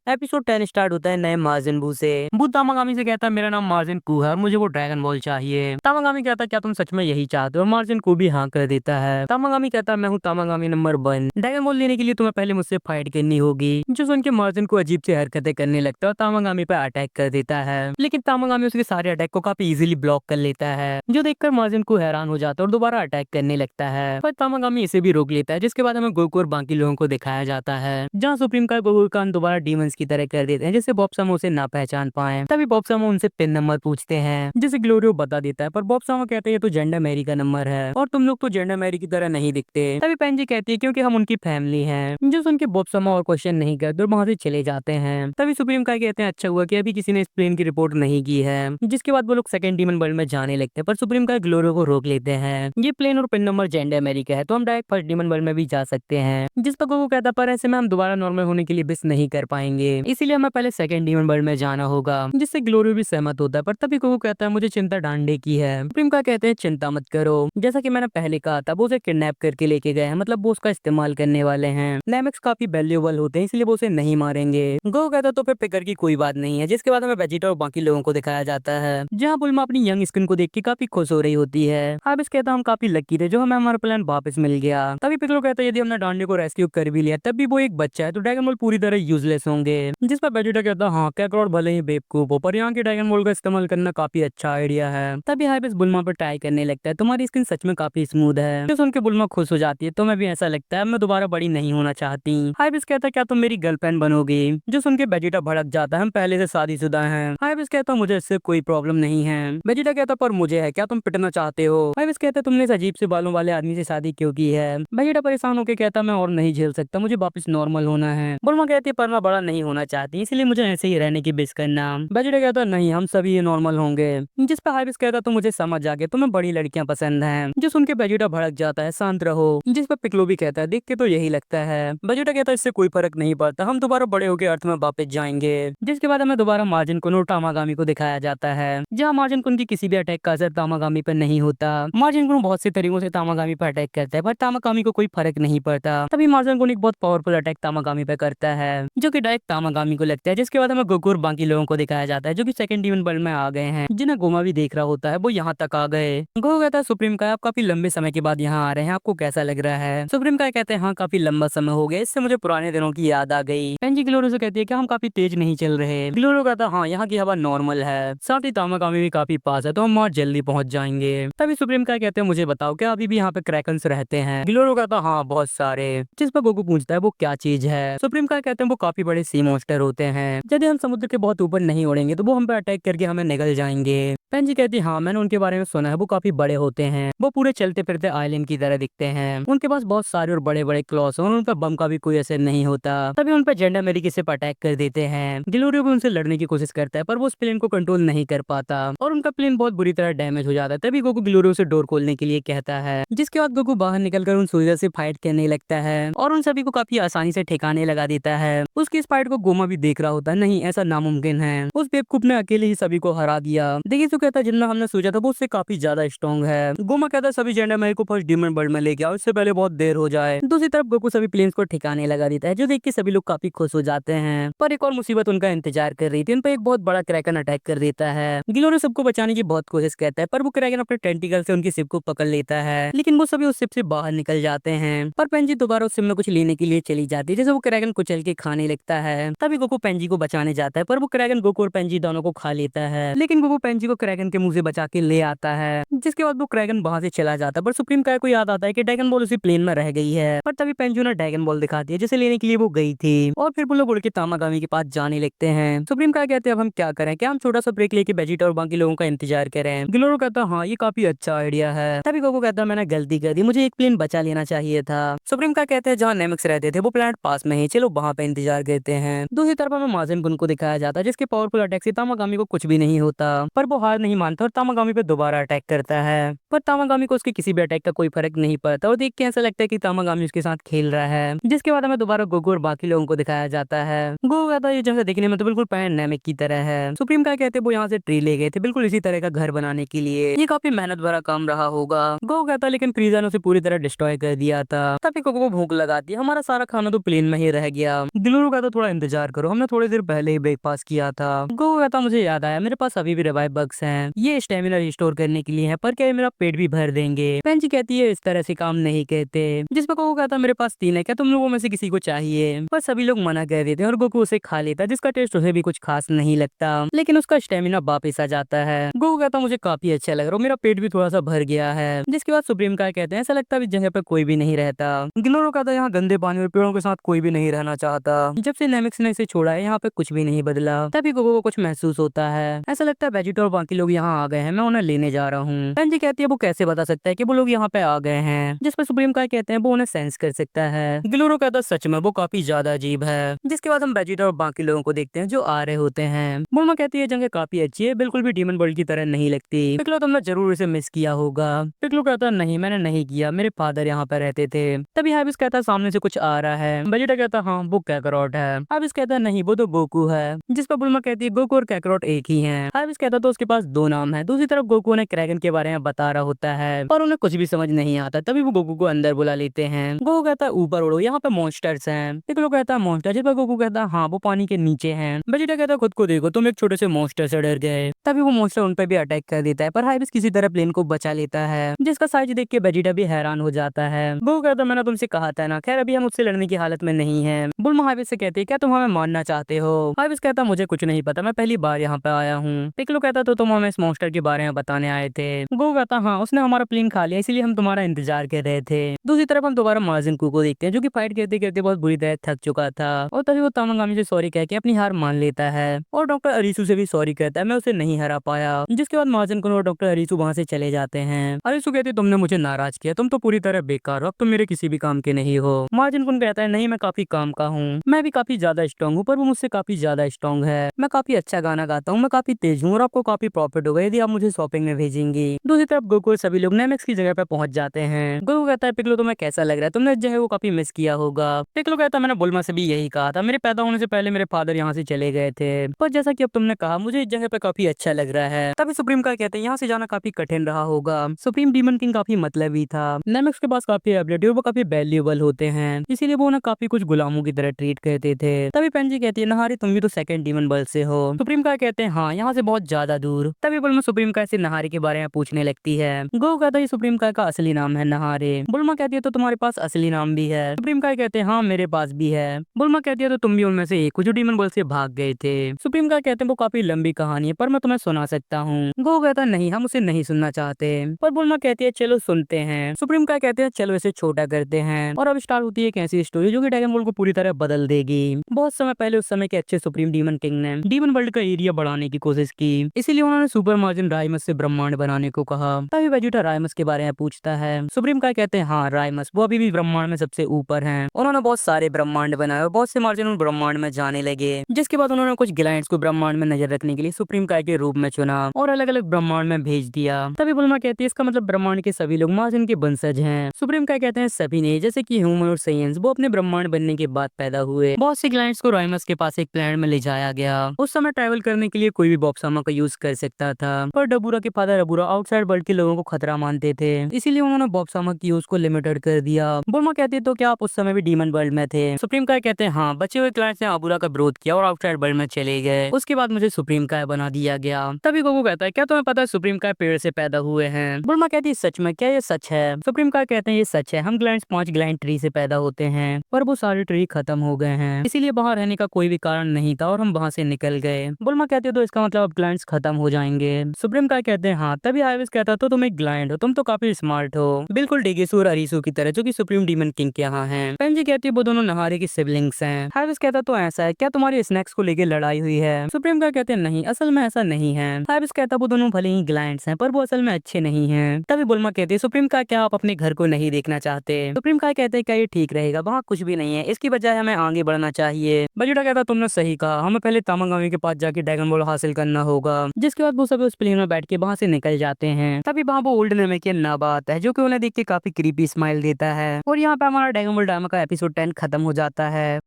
Episode 10 start होता है नए मार्जिन बू से। बू तामागामी से कहता है मेरा नाम मार्जिन कू है और मुझे वो ड्रैगन बॉल चाहिए। तामागामी कहता है क्या तुम सच में यही चाहते हो, और मार्जिन कू भी हाँ कर देता है। तामागामी कहता है मैं हूँ तामागामी नंबर 1। ड्रैगन बॉल लेने के लिए तुम्हें पहले मुझसे फाइट करनी होगी। जो सुन के मार्जिन को अजीब सी हरकतें करने लगता है और तामागामी पे अटैक कर देता है, लेकिन तामागामी उसके सारे अटैक को काफी इजीली ब्लॉक कर लेता है, जो देखकर मार्जिन को हैरान हो जाता है और दोबारा अटैक करने लगता है। पर तामागामी इसे भी रोक लेता है, जिसके बाद हमें गोकू और बाकी लोगों को दिखाया जाता है, जहाँ सुप्रीम का गोकू कान दोबारा डीमंस की तरह कर देते हैं, जिससे बॉब सामो उसे ना पहचान पाए। तभी बॉब सामो उनसे पिन नंबर पूछते हैं, जिसे ग्लोरियो बता देता है, पर बॉब सामो कहते हैं ये तो जेंडर मैरी का नंबर है और तुम लोग तो जेंडर मैरी की तरह नहीं दिखते। तभी पेंजी कहती है क्योंकि हम उनकी फैमिली हैं, जो सुन के बॉब सामो और क्वेश्चन नहीं करते और वहां से चले जाते हैं। तभी सुप्रीम का कहते हैं अच्छा हुआ कि अभी किसी ने इस प्लेन की रिपोर्ट नहीं की है, जिसके बाद वो लोग सेकंड डीमन वर्ल्ड में जाने लगते हैं, पर सुप्रीम का ग्लोरियो को रोक लेते हैं। ये प्लेन और पिन नंबर जेंडर मैरी का है तो हम डायरेक्ट फर्स्ट डीमन वर्ल्ड में भी जा सकते हैं, जिस पर गोकू कहता पर ऐसे में हम दोबारा नॉर्मल होने के लिए बिस नहीं कर पाएंगे, इसीलिए हमें पहले सेकंड डीमन वर्ल्ड में जाना होगा, जिससे ग्लोरियो भी सहमत होता है। पर तभी गोकू कहता है मुझे चिंता डांडे की है। सुप्रीम का कहते हैं चिंता मत करो, जैसा कि मैंने पहले कहा था वो उसे किडनैप करके लेके गए हैं, मतलब वो उसका इस्तेमाल करने वाले हैं। नेमेक्स काफी वैल्यूएबल होते हैं इसलिए वो उसे नहीं मारेंगे। गोकू कहता तो फिर फिक्र की कोई बात नहीं है, जिसके बाद हमें वेजिटा और बाकी लोगों को दिखाया जाता है, जहाँ बुल्मा अपनी यंग स्किन को देख के काफी खुश हो रही होती है। हाबिस कहता हम काफी लकी थे जो हमें हमारा प्लान वापस मिल गया। तभी पिक्कोलो कहता है यदि हमने डांडे को रेस्क्यू कर भी लिया तब भी वो एक बच्चा है तो ड्रैगन बॉल पूरी तरह यूजलेस होंगे, जिस पर वेजिटा कहता हाँ कैकरोट भले ही बेवकूफ हो पर यहाँ के ड्रैगन बॉल का इस्तेमाल करना काफी अच्छा आइडिया है। तभी हाबिस बुल्मा पर ट्राई करने लगता है तुम्हारी स्किन सच में काफी स्मूथ है, जो सुन के बुल्मा खुश हो जाती है। तो मैं भी ऐसा लगता है मैं दोबारा बड़ी नहीं होना चाहती। हाबिस कहता है क्या तुम मेरी गर्लफ्रेंड बनोगी, जो सुन के वेजिटा भड़क जाता है हम पहले से शादीशुदा हैं। हाबिस कहता मुझे इससे कोई प्रॉब्लम नहीं है। वेजिटा कहता पर मुझे है, क्या तुम पिटना चाहते हो। हाबिस कहता तुमने इस अजीब से बालों वाले आदमी से शादी क्यों की है। वेजिटा परेशान होकर कहता मैं और नहीं झेल सकता, मुझे वापस नॉर्मल होना है। बुल्मा कहती है पर मैं बड़ा नहीं होना चाहती इसलिए मुझे ऐसे ही रहने की बिस करना। वेजिटा कहता नहीं हम सभी नॉर्मल होंगे, जिस पर हाबिस कहता तो मुझे समझ आ गया तुम्हें बड़ी लड़कियां पसंद हैं, जो सुन के वेजिटा भड़क जाता है शांत रहो, जिस पर पिक्कोलो भी कहता है देख के तो यही लगता है। वेजिटा कहता है इससे कोई फर्क नहीं पड़ता हम दोबारा बड़े होकर अर्थ में वापस जाएंगे, जिसके बाद हमें दोबारा मार्जिन कुन और तामागामी को दिखाया जाता है, जहाँ मार्जिन कुन की किसी भी अटैक का असर तामागामी पर नहीं होता। मार्जिन कुन बहुत से तरीकों से तामागामी पर अटैक करता है पर तामागामी को कोई फर्क नहीं पड़ता। तभी मार्जिन कुन एक बहुत पावरफुल अटैक तामागामी पे करता है, जो कि डायरेक्ट तामागामी को लगता है, जिसके बाद हमें गोकू और बाकी लोगों को दिखाया जाता है जो कि सेकंड डीमन वर्ल्ड में आ गए हैं, जिन्हें गोमा भी देख रहा होता है वो यहाँ तक आ गए। गोकू कहता है सुप्रीम का आप काफी लंबे समय के बाद यहाँ आ रहे हैं, आपको कैसा लग रहा है। सुप्रीम का कहते हैं हाँ काफी लंबा समय हो गया, इससे मुझे पुराने दिनों की याद आ गई। पेंजी ग्लोरो से कहती है कि हम काफी तेज नहीं चल रहे। ग्लोरो कहता है हाँ यहाँ की हवा नॉर्मल है, साथ ही तामागामी भी काफी पास है तो हम और जल्दी पहुंच जाएंगे। तभी सुप्रीम का कहते हैं मुझे बताओ क्या अभी भी यहाँ पे क्रैकन्स रहते हैं। ग्लोरो कहता हाँ बहुत सारे, जिस पर गोकू पूछता है वो क्या चीज है। सुप्रीम का कहते हैं वो काफी बड़े सी मॉन्स्टर होते हैं, यदि हम समुद्र के बहुत ऊपर नहीं उड़ेंगे तो वो हम पे अटैक करके हमें निगल जाएंगे। पेंजी कहती है हाँ मैंने उनके बारे में सुना है, वो काफी बड़े होते हैं, वो पूरे चलते फिरते आइलैंड की तरह दिखते हैं, उनके पास बहुत सारे और बड़े बड़े क्लॉस और उन पर बम का भी कोई असर नहीं होता। तभी उन पर जेंडर मैरी किसी पर अटैक कर देते हैं। ग्लोरियो भी उनसे लड़ने की कोशिश करता है पर वो उस प्लेन को कंट्रोल नहीं कर पाता और उनका प्लेन बहुत बुरी तरह डैमेज हो जाता है। तभी गोकू ग्लोरियो से डोर खोलने के लिए कहता है, जिसके बाद गोकू बाहर निकलकर उन सोल्जर से फाइट करने लगता है और उन सभी को काफी आसानी से ठिकाने लगा देता है। उसकी इस फाइट को गोमा भी देख रहा होता है, नहीं ऐसा नामुमकिन है, उस बेवकूफ ने अकेले ही सभी को हरा दिया। देखिए तो कहता है जितना हमने सोचा था वो उससे काफी ज्यादा स्ट्रॉन्ग है। गोमा कहता है सभी जेंडर मैरी को फर्स्ट डीमन वर्ल्ड में लेके आओ, इससे पहले बहुत देर हो जाए। दूसरी तरफ गोकू सभी प्लेन्स को ठिकाने लगा देता है, जो देख के सभी लोग काफी खुश हो जाते हैं। पर एक और मुसीबत उनका इंतजार कर रही थी, उन पर एक बहुत बड़ा क्रैकन अटैक कर देता है। ग्लोरियो सबको बचाने की बहुत कोशिश करता है पर वो क्रैकन अपने टेंटिकल से उनकी शिप को पकड़ लेता है, लेकिन वो सभी उस शिप से बाहर निकल जाते हैं। पर पेंजी दोबारा उस शिप में कुछ लेने के लिए चली जाती है, जैसे वो क्रैकन कुचल के खाने लगता है। तभी गोकू पेंजी को बचाने जाता है पर वो क्रैकन गोकू और पेंजी दोनों को खा लेता है, लेकिन गोकू पेंजी को क्रैकन के मुंह से बचा के ले आता है, जिसके बाद वो क्रैकन वहां से चला जाता है। पर सुप्रीम काय को याद आता है कि ड्रैगन बॉल उसी प्लेन में रह गई है। पर तभी पेंजी उन्हें ड्रैगन बॉल दिखाती है जिसे लेने के लिए वो गई थी और फिर वो लोग उड़ के तामागामी के पास जाने लगते हैं। सुप्रीम काय कहते हैं अब हम क्या करें, क्या हम छोटा सा ब्रेक लेके वेजिटा और बाकी लोगों का इंतजार करें। ग्लोरो कहता है हाँ ये काफी अच्छा आइडिया है। तभी गोकू कहता है मैंने गलती कर दी, मुझे एक प्लेन बचा लेना चाहिए था। सुप्रीम काय कहते हैं जहाँ नेमिक्स रहते थे वो प्लेनेट पास में ही, चलो वहां पे इंतजार करते हैं। दूसरी तरफ हमें माजिन बुन को दिखाया जाता है जिसके पावरफुल अटैक से तामागामी को कुछ भी नहीं होता, पर वो हार हार नहीं मानता और तामागामी पे दोबारा अटैक करता है। पर तामागामी को उसके किसी भी अटैक का कोई फर्क नहीं पड़ता और देख के ऐसा लगता है कि तामागामी उसके साथ खेल रहा है। जिसके बाद हमें दोबारा गोकू और बाकी लोगों को दिखाया जाता है। गोकू कहता है ये जगह देखने में तो बिल्कुल पैंडेमिक की तरह है। सुप्रीम काय कहते हैं वो यहाँ से ट्री ले गए थे बिल्कुल इसी तरह का घर बनाने के लिए, ये काफी मेहनत भरा काम रहा होगा। गोकू कहता है लेकिन फ्रीजर ने उसे पूरी तरह डिस्ट्रॉय कर दिया था। तभी गोकू को भूख लगाती है, हमारा सारा खाना तो प्लेन में ही रह गया। गिलोरू कहता थोड़ा इंतजार करो, हमने थोड़ी देर पहले ही ब्रेकफास्ट किया था। गोकू कहता मुझे याद आया मेरे पास अभी भी रिवाइव बग्स हैं, ये स्टेमिना रिस्टोर करने के लिए है, पर क्या ये मेरा पेट भी भर देंगे? पेंची कहती है इस तरह से काम नहीं कहते। जिस पर गोकू कहता मेरे पास 3 है, क्या तुम लोगों में से किसी को चाहिए? पर सभी लोग मना कर देते हैं और गोकू उसे खा लेता है जिसका टेस्ट उसे भी कुछ खास नहीं लगता, लेकिन उसका स्टेमिना वापस आ जाता है। गोकू कहता मुझे काफी अच्छा लग रहा है और मेरा पेट भी थोड़ा सा भर गया है। जिसके बाद सुप्रीम काय कहते हैं ऐसा लगता है इस जगह पे कोई भी नहीं रहता। गिलोरो कहता है यहाँ गंदे पानी और पेड़ों के साथ कोई भी नहीं रहना चाहता, जब से नेमिक्स ने इसे छोड़ा है यहाँ पे कुछ भी नहीं बदला। तभी गोकू को कुछ महसूस होता है, ऐसा लगता है वेजिटो और बाकी लोग यहाँ आ गए हैं, मैं उन्हें लेने जा रहा हूँ। पेंजी कहती है वो कैसे बता सकता है कि वो लोग यहाँ पे आ गए हैं? जिस पर सुप्रीम काय कहते हैं वो उन्हें सेंस कर सकता है। गिलोरो कहता है सच में वो काफी ज्यादा अजीब है। जिसके बाद हम वेजिटो और बाकी लोगों को देखते हैं जो आ रहे होते हैं। बुल्मा कहती है जगह काफी अच्छी है, बिल्कुल भी डीमन वर्ल्ड की तरह नहीं लगती। पिकलो तुमने जरूर इसे मिस किया होगा। पिकलो कहता नहीं मैंने नहीं किया, मेरे फादर यहाँ पे रहते थे। तभी हाबिस कहता सामने से कुछ आ रहा है। वेजिटा कहता हाँ वो कैकरॉट है। हाबिस कहता नहीं वो तो गोकू है। जिस पर बुल्मा कहती है गोकू और कैकरॉट एक ही हैं। हाबिस कहता तो उसके पास 2 नाम है। दूसरी तरफ गोकू ने क्रैगन के बारे में बता रहा होता है पर उन्हें कुछ भी समझ नहीं आता। तभी वो गोकू को अंदर बुला लेते हैं। गोकू कहता है ऊपर उड़ो, यहाँ पे मॉन्स्टर्स हैं। पिकलो कहता है मॉन्स्टर, जिस पर गोकू कहता है हाँ वो पानी के नीचे हैं। वेजिटा कहता खुद को देखो तुम एक छोटे से मॉन्स्टर से डर गए। तभी वो मॉन्स्टर उन पे भी अटैक कर देता है पर हाइबिस किसी तरह प्लेन को बचा लेता है, जिसका साइज देख के वेजिटा भी हैरान हो जाता है। वो कहता मैंने तुमसे कहा था ना, खैर अभी हम उससे लड़ने की हालत में नहीं है। बुल्मा हाइबिस से कहती है क्या तुम हमें मारना चाहते हो? हाइबिस कहता मुझे कुछ नहीं पता, मैं पहली बार यहाँ पे आया हूँ। पिकलो कहता तो तुम हमें इस मॉन्स्टर के बारे में बताने आए थे। वो कहता हाँ उसने हमारा प्लेन खा लिया इसीलिए हम तुम्हारा इंतजार कर रहे थे। दूसरी तरफ हम दोबारा मार्जिन कू को देखते हैं जो कि फाइट करते करते बहुत बुरी तरह थक चुका था और तभी वो तामागामी से सॉरी कह के अपनी हार मान लेता है और डॉक्टर अरीसू से भी सॉरी कहता है मैं उसे नहीं हरा पाया। जिसके बाद मार्जिन कू और डॉक्टर अरीसू वहाँ से चले जाते हैं। अरीसू कहती तुमने मुझे नाराज किया, तुम तो पूरी तरह बेकार हो, अब तुम मेरे किसी भी काम के नहीं हो। मार्जिन कू कहता है नहीं मैं काफी काम का हूँ, मैं भी काफी ज्यादा स्ट्रॉन्ग हूँ पर वो मुझसे काफी ज्यादा स्ट्रॉन्ग है, मैं काफी अच्छा गाना गाता हूँ, मैं काफी तेज हूँ और आपको काफी प्रॉफिट होगा यदि आप मुझे शॉपिंग में भेजेंगी। दूसरी तरफ गोकू और सभी लोग नेमेक्स की जगह पे पहुंच जाते हैं। गोकू कहता है पिकलो तुम्हें कैसा लग रहा है, तुमने जो है वो काफी मिस किया होगा। पिकलो कहता है मैंने बुल्मा से भी यही कहा था, मेरे पैदा होने से पहले मेरे फादर यहाँ से चले गए थे पर जैसा कि अब तुमने कहा मुझे इस जगह पे काफी अच्छा लग रहा है। तभी सुप्रीम का कहते हैं यहाँ से जाना काफी कठिन रहा होगा, सुप्रीम डीमन किंग काफी मतलबी था, नेमेक्स के पास काफी एबिलिटी और वो काफी वैल्यूएबल होते हैं इसीलिए वो उन्हें काफी कुछ गुलामों की तरह ट्रीट करते थे। तभी पेंजी कहती है नहारी तुम भी तो सेकंड डीमन वर्ल्ड से हो। सुप्रीम का कहते हैं हाँ यहाँ से बहुत ज्यादा दूर। तभी बुल्मा सुप्रीम का से नहारी के बारे में पूछने लगती है। गोकू कहता है सुप्रीम का असली नाम है नहारे। बुल्मा कहती है तो तुम्हारे पास असली नाम भी है? सुप्रीम का कहते हैं हाँ मेरे पास भी है। बुल्मा कहती है तो तुम भी उनमें से एक हो जो डीमन वर्ल्ड से भाग गए थे। सुप्रीम का कहते हैं वो काफी लंबी कहानी है पर मैं तुम्हें सुना सकता हूँ। गोकू कहता है नहीं हम उसे नहीं सुनना चाहते पर बुल्मा कहती है चलो सुनते हैं। सुप्रीम का कहते हैं चलो इसे छोटा करते हैं और अब स्टार्ट होती है एक ऐसी स्टोरी जो कि ड्रैगन वर्ल्ड को पूरी तरह बदल देगी। बहुत समय पहले उस समय के अच्छे सुप्रीम डीमन किंग ने डीमन वर्ल्ड का एरिया बढ़ाने की कोशिश की, इसीलिए उन्होंने सुपर मार्जिन राइमस से ब्रह्मांड बनाने को कहा। तभी वेजिटा राइमस के बारे में पूछता है। सुप्रीम का कहते हैं हाँ राइमस वो अभी भी ब्रह्मांड में सबसे ऊपर हैं। उन्होंने बहुत सारे ब्रह्मांड बनाए और बहुत से मार्जिन उन ब्रह्मांड में जाने लगे, जिसके बाद उन्होंने कुछ ग्लैंड्स को ब्रह्मांड में नजर रखने के लिए सुप्रीम काय के रूप में चुना और अलग अलग ब्रह्मांड में भेज दिया। तभी बुल्मा कहती है इसका मतलब ब्रह्मांड के सभी लोग मार्जिन के वंशज हैं। सुप्रीम काय कहते हैं सभी नहीं, जैसे कि ह्यूमन और साइंस वो अपने ब्रह्मांड बनने के बाद पैदा हुए। बहुत से ग्लैंड्स को राइमस के पास एक प्लैनेट में ले जाया गया। उस समय ट्रैवल करने के लिए कोई भी बॉब्सामा का यूज कर सकता था पर डबूरा के फादर अबूरा आउटसाइड वर्ल्ड के लोगों को खतरा मानते थे, इसीलिए उन्होंने बॉब्सामा की यूज को लिमिटेड कर दिया। बुल्मा कहती है तो क्या आप उस समय भी डीमन वर्ल्ड में थे? सुप्रीम काय कहते हैं हाँ बचे हुए क्लाइंट्स ने अबूरा का विरोध किया और आउटसाइड वर्ल्ड में चले गए, उसके बाद मुझे सुप्रीम काय बना दिया गया। तभी गोकू कहता है क्या तुम्हें पता है सुप्रीम काय पेड़ से पैदा हुए हैं? बुल्मा कहती है सच में, क्या ये सच है? सुप्रीम काय कहते हैं ये सच है, हम ग्लैंड्स 5 ग्लैंड ट्री से पैदा होते हैं पर वो सारे ट्री खत्म हो गए हैं, इसीलिए वहाँ रहने का कोई भी कारण नहीं था और हम वहाँ से निकल गए। बुल्मा कहते तो इसका मतलब अब ग्लैंड्स खत्म हो जाएंगे। सुप्रीम काय कहते हैं हाँ। तभी हाइबिस कहता तो तुम एक ग्लैंड हो, तुम तो काफी स्मार्ट हो, बिल्कुल डेगेसू और अरीसू की तरह जो कि सुप्रीम डीमन किंग के यहाँ हैं। पेंजी कहती है वो दोनों नहारे की सिबलिंग्स हैं। हाइबिस कहता तो ऐसा है, क्या तुम्हारी स्नैक्स को लेकर लड़ाई हुई है? सुप्रीम काय कहते हैं नहीं असल में ऐसा नहीं है। हाइबिस कहता वो दोनों भले ही ग्लैंड्स हैं पर वो असल में अच्छे नहीं हैं। तभी बुल्मा कहती है सुप्रीम काय क्या आप अपने घर को नहीं देखना चाहते? सुप्रीम काय कहते हैं क्या ये ठीक रहेगा, वहाँ कुछ भी नहीं है, इसकी बजाय हमें आगे बढ़ना चाहिए। वेजिटा कहता तुमने सही कहा, हमें पहले तामागामी के पास जाके ड्रैगन बॉल हासिल करना होगा। जिसके बाद वो सब उस प्लेन में बैठ के वहाँ से निकल जाते हैं। तभी वहाँ वो ओल्ड नमेकियन नब आता है जो कि उन्हें देख के काफी क्रीपी स्माइल देता है। और यहाँ पे हमारा ड्रैगन बॉल ड्रामा का एपिसोड 10 खत्म हो जाता है।